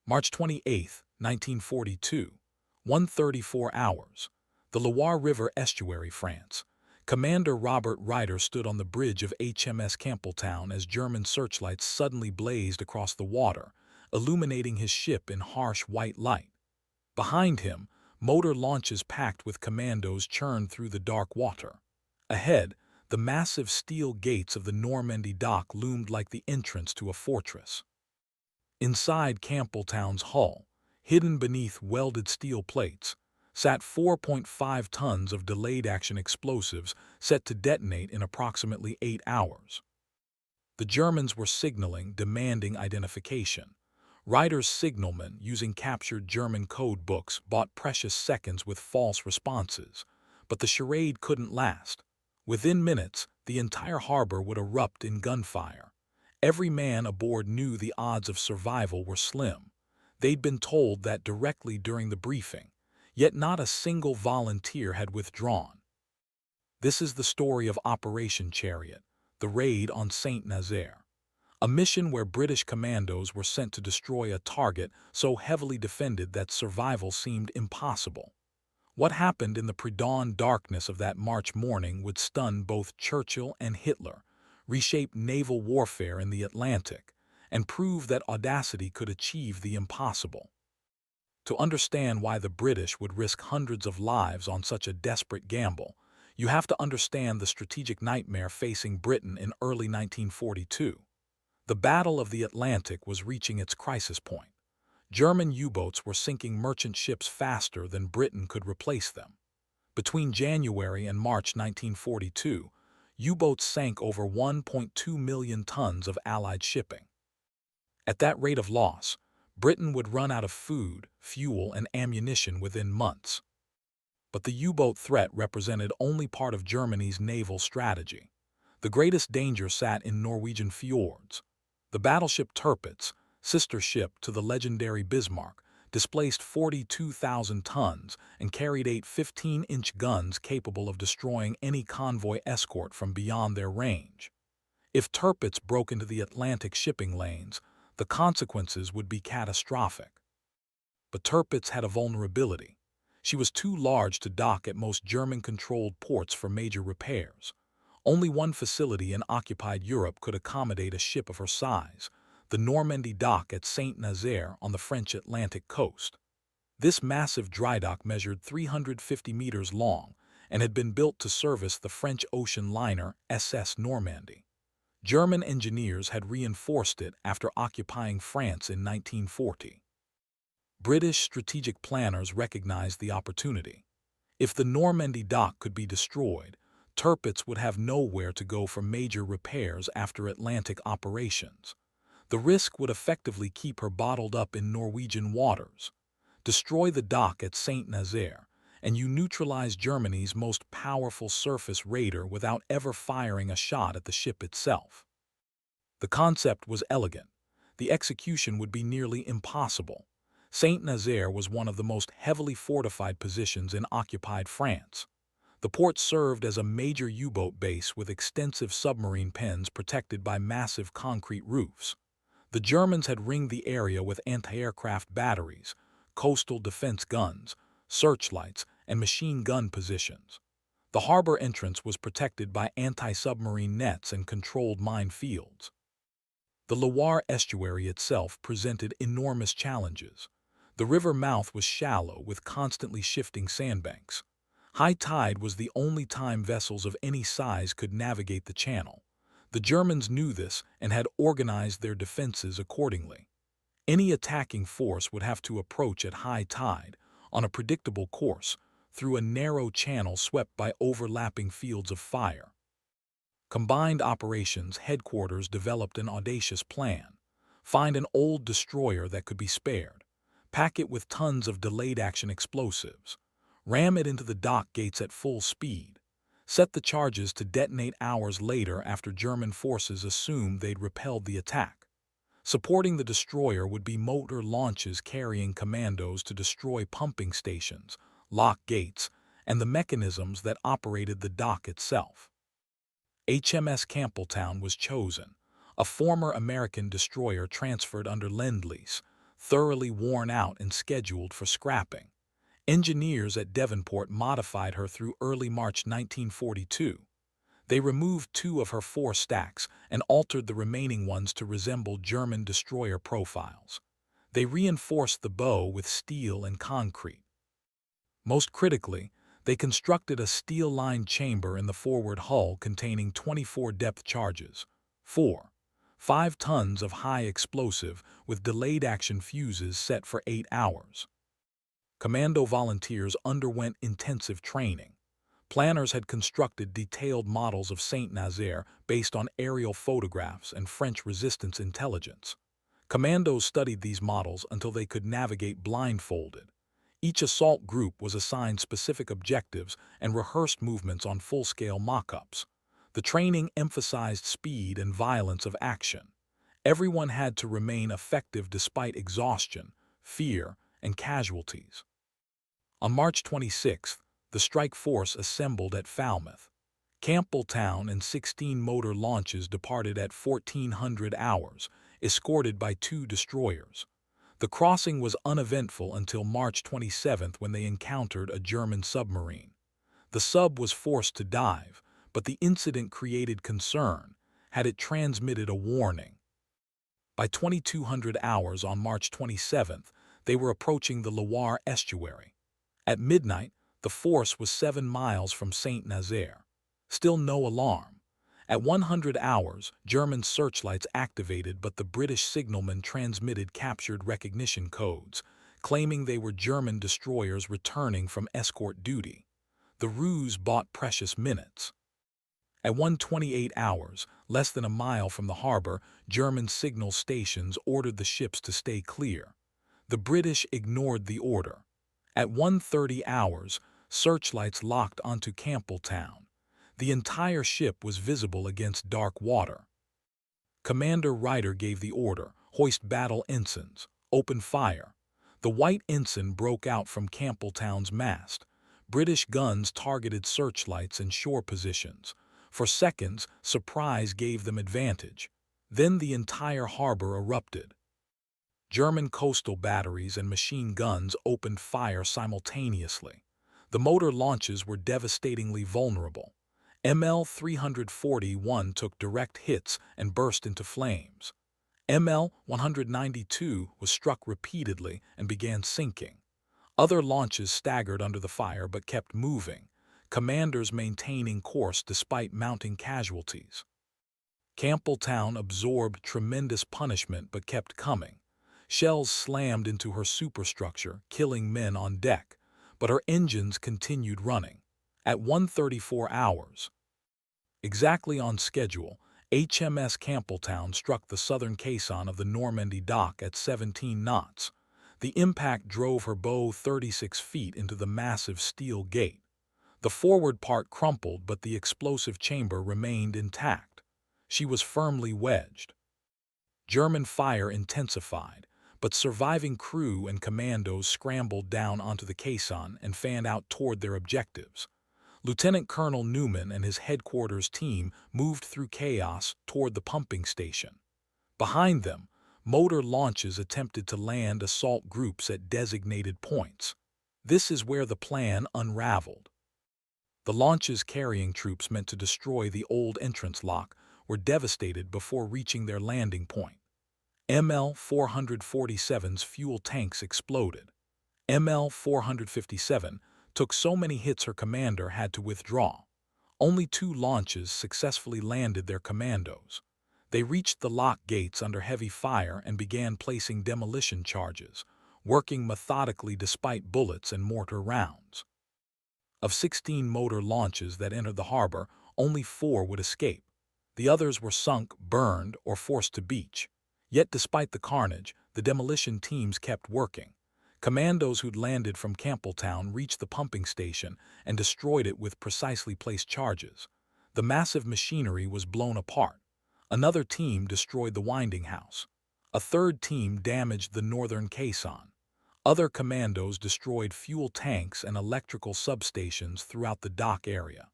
March 28, 1942, 1:34 hours. The Loire River Estuary, France. Commander Robert Ryder stood on the bridge of HMS Campbeltown as German searchlights suddenly blazed across the water, illuminating his ship in harsh white light. Behind him, motor launches packed with commandos churned through the dark water. Ahead, the massive steel gates of the Normandie Dock loomed like the entrance to a fortress. Inside Campbeltown's hull, hidden beneath welded steel plates, sat 4.5 tons of delayed-action explosives set to detonate in approximately 8 hours. The Germans were signaling, demanding identification. Ryder's signalmen, using captured German code books, bought precious seconds with false responses. But the charade couldn't last. Within minutes, the entire harbor would erupt in gunfire. Every man aboard knew the odds of survival were slim. They'd been told that directly during the briefing, yet not a single volunteer had withdrawn. This is the story of Operation Chariot, the raid on Saint-Nazaire, a mission where British commandos were sent to destroy a target so heavily defended that survival seemed impossible. What happened in the pre-dawn darkness of that March morning would stun both Churchill and Hitler, reshape naval warfare in the Atlantic, and prove that audacity could achieve the impossible. To understand why the British would risk hundreds of lives on such a desperate gamble, you have to understand the strategic nightmare facing Britain in early 1942. The Battle of the Atlantic was reaching its crisis point. German U-boats were sinking merchant ships faster than Britain could replace them. Between January and March 1942, U-boats sank over 1.2 million tons of Allied shipping. At that rate of loss, Britain would run out of food, fuel, and ammunition within months. But the U-boat threat represented only part of Germany's naval strategy. The greatest danger sat in Norwegian fjords. The battleship Tirpitz, sister ship to the legendary Bismarck, displaced 42,000 tons and carried 8 15-inch guns capable of destroying any convoy escort from beyond their range. If Tirpitz broke into the Atlantic shipping lanes, the consequences would be catastrophic. But Tirpitz had a vulnerability. She was too large to dock at most German-controlled ports for major repairs. Only one facility in occupied Europe could accommodate a ship of her size, the Normandie Dock at Saint-Nazaire on the French Atlantic coast. This massive dry dock measured 350 meters long and had been built to service the French ocean liner SS Normandie. German engineers had reinforced it after occupying France in 1940. British strategic planners recognized the opportunity. If the Normandie Dock could be destroyed, Tirpitz would have nowhere to go for major repairs after Atlantic operations. The risk would effectively keep her bottled up in Norwegian waters. Destroy the dock at Saint-Nazaire, and you neutralize Germany's most powerful surface raider without ever firing a shot at the ship itself. The concept was elegant. The execution would be nearly impossible. Saint-Nazaire was one of the most heavily fortified positions in occupied France. The port served as a major U-boat base with extensive submarine pens protected by massive concrete roofs. The Germans had ringed the area with anti-aircraft batteries, coastal defense guns, searchlights, and machine gun positions. The harbor entrance was protected by anti-submarine nets and controlled minefields. The Loire estuary itself presented enormous challenges. The river mouth was shallow with constantly shifting sandbanks. High tide was the only time vessels of any size could navigate the channel. The Germans knew this and had organized their defenses accordingly. Any attacking force would have to approach at high tide, on a predictable course, through a narrow channel swept by overlapping fields of fire. Combined Operations Headquarters developed an audacious plan. Find an old destroyer that could be spared. Pack it with tons of delayed-action explosives. Ram it into the dock gates at full speed. Set the charges to detonate hours later after German forces assumed they'd repelled the attack. Supporting the destroyer would be motor launches carrying commandos to destroy pumping stations, lock gates, and the mechanisms that operated the dock itself. HMS Campbeltown was chosen, a former American destroyer transferred under Lend-Lease. thoroughly worn out and scheduled for scrapping. Engineers at Devonport modified her through early March 1942. They removed 2 of her 4 stacks and altered the remaining ones to resemble German destroyer profiles. They reinforced the bow with steel and concrete. Most critically, they constructed a steel-lined chamber in the forward hull containing 24 depth charges, 5 tons of high explosive with delayed action fuses set for 8 hours. Commando volunteers underwent intensive training. Planners had constructed detailed models of Saint-Nazaire based on aerial photographs and French resistance intelligence. Commandos studied these models until they could navigate blindfolded. Each assault group was assigned specific objectives and rehearsed movements on full-scale mock-ups. The training emphasized speed and violence of action. Everyone had to remain effective despite exhaustion, fear, and casualties. On March 26th, the strike force assembled at Falmouth. Campbeltown and 16 motor launches departed at 1400 hours, escorted by 2 destroyers. The crossing was uneventful until March 27th when they encountered a German submarine. The sub was forced to dive, but the incident created concern. Had it transmitted a warning? By 2200 hours on March 27th, they were approaching the Loire estuary. At midnight, the force was 7 miles from Saint-Nazaire. Still no alarm. At 100 hours, German searchlights activated, but the British signalman transmitted captured recognition codes, claiming they were German destroyers returning from escort duty. The ruse bought precious minutes. At 1:28 hours, less than a mile from the harbor, German signal stations ordered the ships to stay clear. The British ignored the order. At 1:30 hours, searchlights locked onto Campbeltown. The entire ship was visible against dark water. Commander Ryder gave the order, "Hoist battle ensigns, open fire." The white ensign broke out from Campbeltown's mast. British guns targeted searchlights and shore positions. For seconds, surprise gave them advantage. Then the entire harbor erupted. German coastal batteries and machine guns opened fire simultaneously. The motor launches were devastatingly vulnerable. ML 341 took direct hits and burst into flames. ML 192 was struck repeatedly and began sinking. Other launches staggered under the fire but kept moving, commanders maintaining course despite mounting casualties. Campbeltown absorbed tremendous punishment but kept coming. Shells slammed into her superstructure, killing men on deck, but her engines continued running. At 1:34 hours, exactly on schedule, HMS Campbeltown struck the southern caisson of the Normandie Dock at 17 knots. The impact drove her bow 36 feet into the massive steel gate. The forward part crumpled, but the explosive chamber remained intact. She was firmly wedged. German fire intensified, but surviving crew and commandos scrambled down onto the caisson and fanned out toward their objectives. Lieutenant Colonel Newman and his headquarters team moved through chaos toward the pumping station. Behind them, motor launches attempted to land assault groups at designated points. This is where the plan unraveled. The launches carrying troops meant to destroy the old entrance lock were devastated before reaching their landing point. ML 447's fuel tanks exploded. ML 457 took so many hits her commander had to withdraw. Only 2 launches successfully landed their commandos. They reached the lock gates under heavy fire and began placing demolition charges, working methodically despite bullets and mortar rounds. Of 16 motor launches that entered the harbor, only 4 would escape. The others were sunk, burned, or forced to beach. Yet despite the carnage, the demolition teams kept working. Commandos who'd landed from Campbeltown reached the pumping station and destroyed it with precisely placed charges. The massive machinery was blown apart. Another team destroyed the winding house. A third team damaged the northern caisson. Other commandos destroyed fuel tanks and electrical substations throughout the dock area.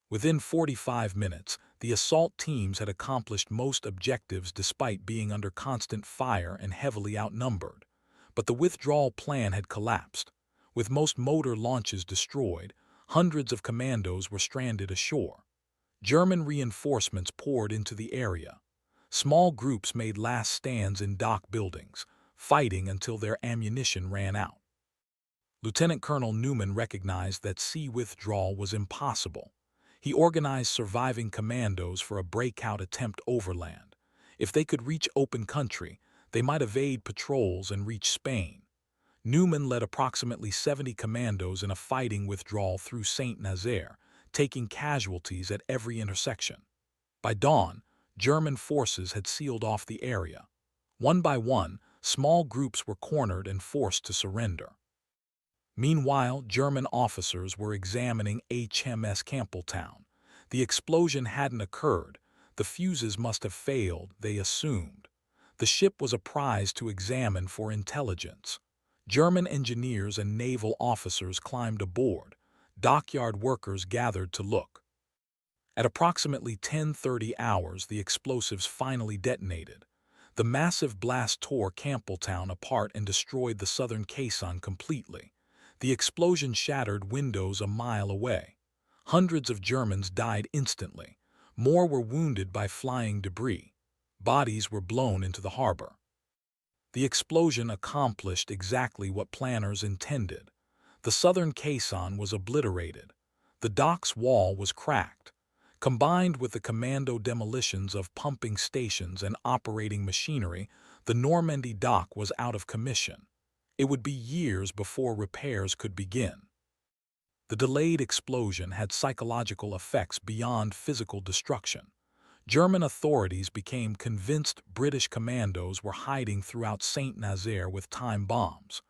Within 45 minutes, the assault teams had accomplished most objectives despite being under constant fire and heavily outnumbered. But the withdrawal plan had collapsed. With most motor launches destroyed, hundreds of commandos were stranded ashore. German reinforcements poured into the area. Small groups made last stands in dock buildings, fighting until their ammunition ran out. Lieutenant Colonel Newman recognized that sea withdrawal was impossible. He organized surviving commandos for a breakout attempt overland. If they could reach open country, they might evade patrols and reach Spain. Newman led approximately 70 commandos in a fighting withdrawal through Saint-Nazaire, taking casualties at every intersection. By dawn, German forces had sealed off the area. One by one, small groups were cornered and forced to surrender. Meanwhile, German officers were examining HMS Campbeltown. The explosion hadn't occurred. The fuses must have failed, they assumed. The ship was a prize to examine for intelligence. German engineers and naval officers climbed aboard. Dockyard workers gathered to look. At approximately 10:30 hours, the explosives finally detonated. The massive blast tore Campbeltown apart and destroyed the southern caisson completely. The explosion shattered windows a mile away. Hundreds of Germans died instantly. More were wounded by flying debris. Bodies were blown into the harbor. The explosion accomplished exactly what planners intended. The southern caisson was obliterated. The dock's wall was cracked. Combined with the commando demolitions of pumping stations and operating machinery, the Normandie Dock was out of commission. It would be years before repairs could begin. The delayed explosion had psychological effects beyond physical destruction. German authorities became convinced British commandos were hiding throughout Saint-Nazaire with time bombs.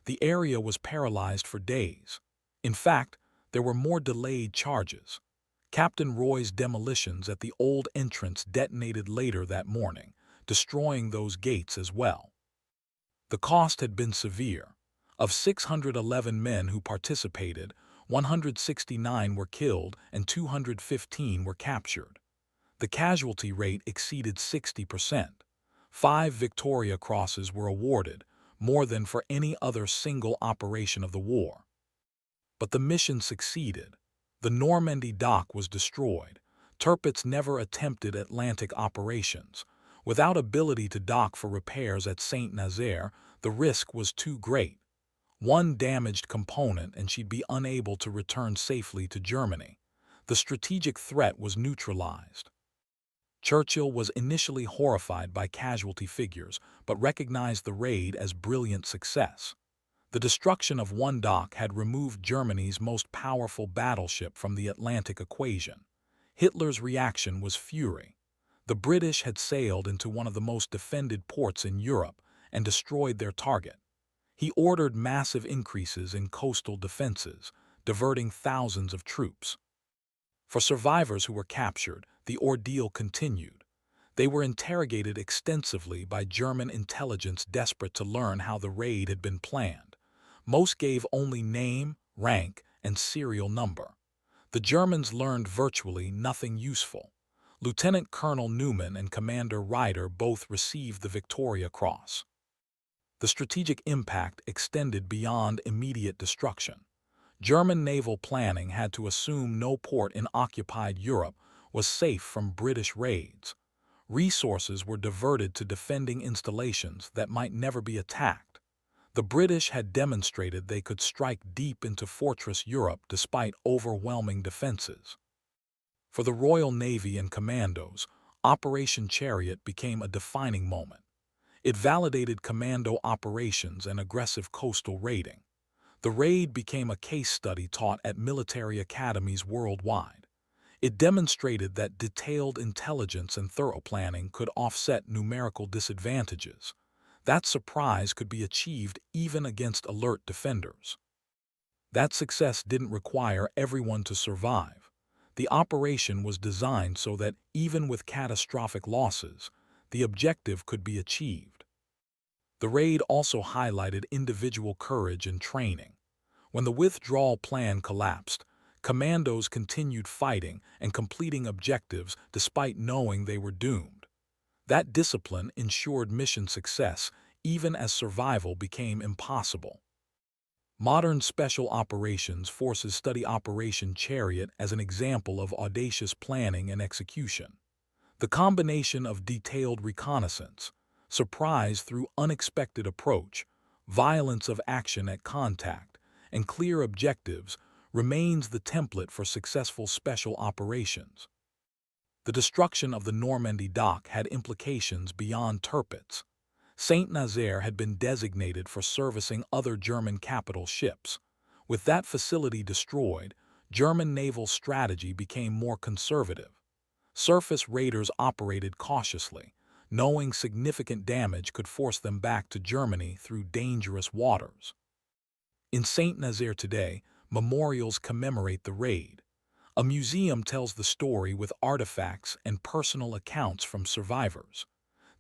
The area was paralyzed for days. In fact, there were more delayed charges. Captain Roy's demolitions at the old entrance detonated later that morning, destroying those gates as well. The cost had been severe. Of 611 men who participated, 169 were killed and 215 were captured. The casualty rate exceeded 60%. 5 Victoria Crosses were awarded, more than for any other single operation of the war. But the mission succeeded. The Normandie Dock was destroyed. Tirpitz never attempted Atlantic operations. Without ability to dock for repairs at Saint-Nazaire, the risk was too great. One damaged component and she'd be unable to return safely to Germany. The strategic threat was neutralized. Churchill was initially horrified by casualty figures, but recognized the raid as brilliant success. The destruction of one dock had removed Germany's most powerful battleship from the Atlantic equation. Hitler's reaction was fury. The British had sailed into one of the most defended ports in Europe and destroyed their target. He ordered massive increases in coastal defenses, diverting thousands of troops. For survivors who were captured, the ordeal continued. They were interrogated extensively by German intelligence desperate to learn how the raid had been planned. Most gave only name, rank, and serial number. The Germans learned virtually nothing useful. Lieutenant Colonel Newman and Commander Ryder both received the Victoria Cross. The strategic impact extended beyond immediate destruction. German naval planning had to assume no port in occupied Europe was safe from British raids. Resources were diverted to defending installations that might never be attacked. The British had demonstrated they could strike deep into fortress Europe despite overwhelming defenses. For the Royal Navy and Commandos, Operation Chariot became a defining moment. It validated commando operations and aggressive coastal raiding. The raid became a case study taught at military academies worldwide. It demonstrated that detailed intelligence and thorough planning could offset numerical disadvantages. That surprise could be achieved even against alert defenders. That success didn't require everyone to survive. The operation was designed so that, even with catastrophic losses, the objective could be achieved. The raid also highlighted individual courage and training. When the withdrawal plan collapsed, Commandos continued fighting and completing objectives despite knowing they were doomed. That discipline ensured mission success even as survival became impossible. Modern Special Operations Forces study Operation Chariot as an example of audacious planning and execution. The combination of detailed reconnaissance, surprise through unexpected approach, violence of action at contact, and clear objectives remains the template for successful special operations. The destruction of the Normandie Dock had implications beyond Tirpitz. Saint-Nazaire had been designated for servicing other German capital ships. With that facility destroyed, German naval strategy became more conservative. Surface raiders operated cautiously, knowing significant damage could force them back to Germany through dangerous waters. In Saint-Nazaire today, memorials commemorate the raid. A museum tells the story with artifacts and personal accounts from survivors.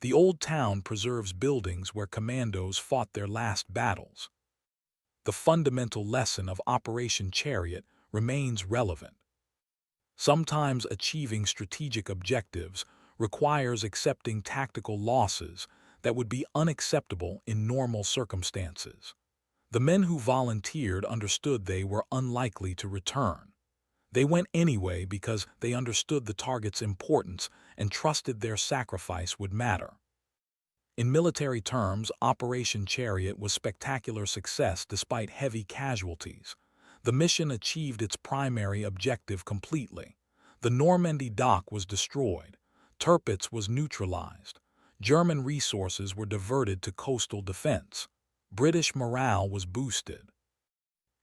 The old town preserves buildings where commandos fought their last battles. The fundamental lesson of Operation Chariot remains relevant. Sometimes achieving strategic objectives requires accepting tactical losses that would be unacceptable in normal circumstances. The men who volunteered understood they were unlikely to return. They went anyway because they understood the target's importance and trusted their sacrifice would matter. In military terms, Operation Chariot was spectacular success despite heavy casualties. The mission achieved its primary objective completely. The Normandie Dock was destroyed. Tirpitz was neutralized. German resources were diverted to coastal defense. British morale was boosted.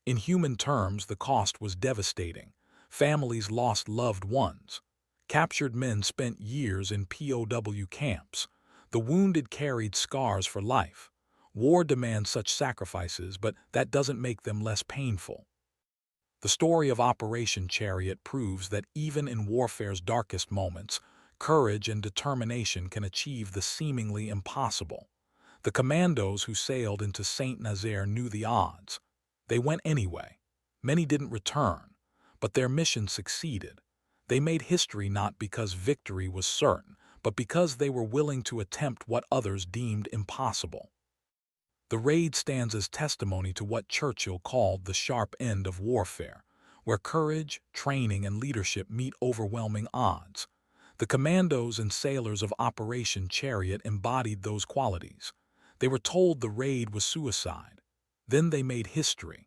In human terms, the cost was devastating. Families lost loved ones. Captured men spent years in POW camps. The wounded carried scars for life. War demands such sacrifices, but that doesn't make them less painful. The story of Operation Chariot proves that even in warfare's darkest moments, courage and determination can achieve the seemingly impossible. The commandos who sailed into Saint-Nazaire knew the odds. They went anyway. Many didn't return, but their mission succeeded. They made history not because victory was certain, but because they were willing to attempt what others deemed impossible. The raid stands as testimony to what Churchill called the sharp end of warfare, where courage, training, and leadership meet overwhelming odds. The commandos and sailors of Operation Chariot embodied those qualities. They were told the raid was suicide. Then they made history.